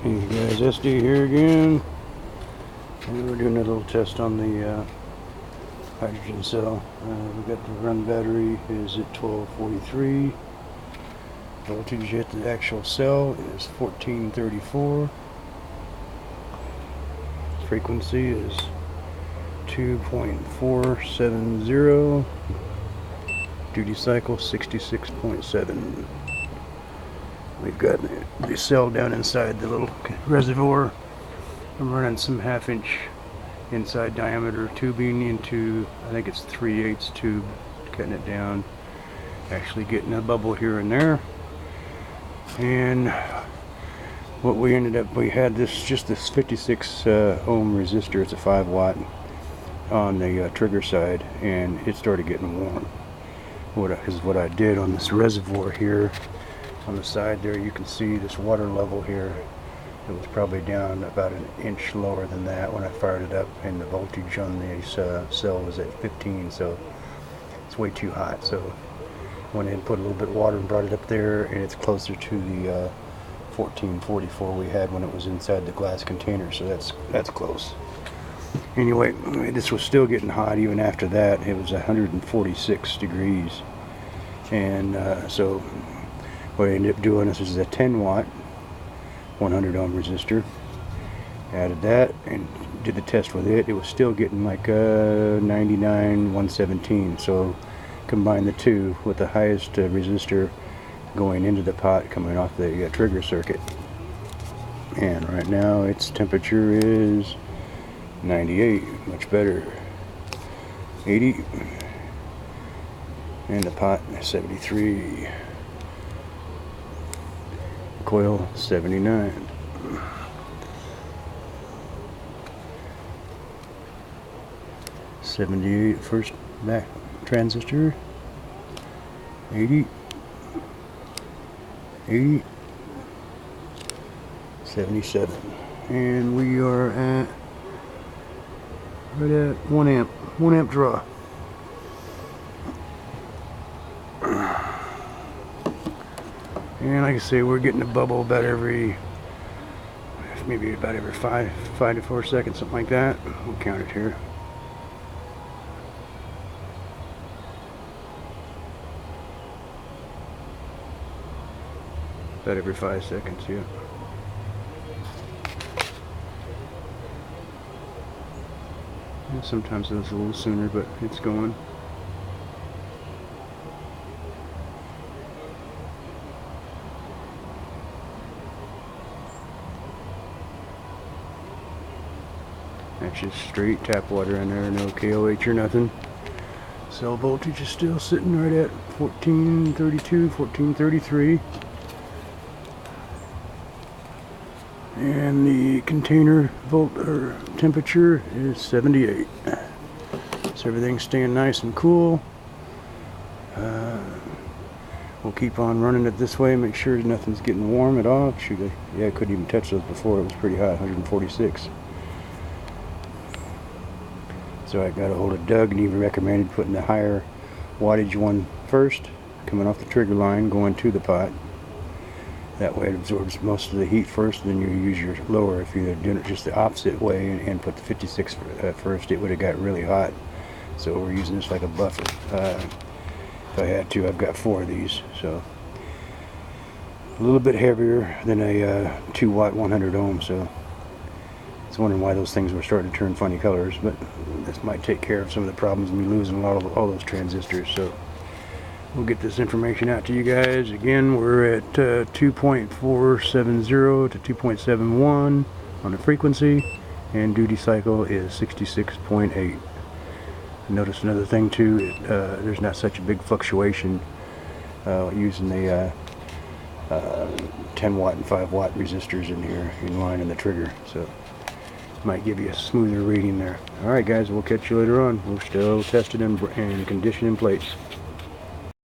Hey guys, SD here again, and we're doing a little test on the hydrogen cell. We got the run battery is at 1243. Voltage at the actual cell is 1434. Frequency is 2.470. Duty cycle 66.7. We've got the cell down inside the little reservoir. I'm running some 1/2 inch inside diameter tubing into, I think it's 3/8 tube, cutting it down, actually getting a bubble here and there. And what we ended up, we had just this 56 ohm resistor. It's a 5 watt on the trigger side, and it started getting warm. What I did on this reservoir here on the side there, you can see this water level here. It was probably down about an inch lower than that when I fired it up, and the voltage on this cell was at 15, so it's way too hot. So I went in and put a little bit of water and brought it up there, and it's closer to the 1444 we had when it was inside the glass container, so that's close. Anyway, this was still getting hot even after that. It was 146 degrees, and so what I ended up doing, this is a 10 watt 100 ohm resistor. Added that and did the test with it. It was still getting like 99, 117. So combine the two with the highest resistor going into the pot coming off the trigger circuit. And right now its temperature is 98, much better. 80, and the pot 73. Coil 79. '78 first back transistor. 80, 80, 77, and we are at right at 1 amp draw. And like I say, we're getting a bubble about maybe about every 5 to 4 seconds, something like that. We'll count it here. About every 5 seconds, yeah. And sometimes it's a little sooner, but it's going. That's just straight tap water in there, no KOH or nothing. Cell voltage is still sitting right at 1432, 1433. And the container temperature is 78. So everything's staying nice and cool. We'll keep on running it this way, make sure nothing's getting warm at all. Shoot, I couldn't even touch those before. It was pretty hot, 146. So I got a hold of Doug, and he recommended putting the higher wattage one first, coming off the trigger line, going to the pot. That way it absorbs most of the heat first, and then you use your lower. If you're doing it just the opposite way and put the 56 first, it would have got really hot. So we're using this like a buffer. If I had to, I've got 4 of these. So a little bit heavier than a 2 watt 100 ohm. So I was wondering why those things were starting to turn funny colors, but this might take care of some of the problems of me losing all those transistors. So we'll get this information out to you guys. Again, we're at 2.470 to 2.71 on the frequency, and duty cycle is 66.8. Notice another thing too, there's not such a big fluctuation using the 10 watt and 5 watt resistors in here in line in the trigger, so might give you a smoother reading there. Alright guys, we'll catch you later on. We'll still test it and condition in plates.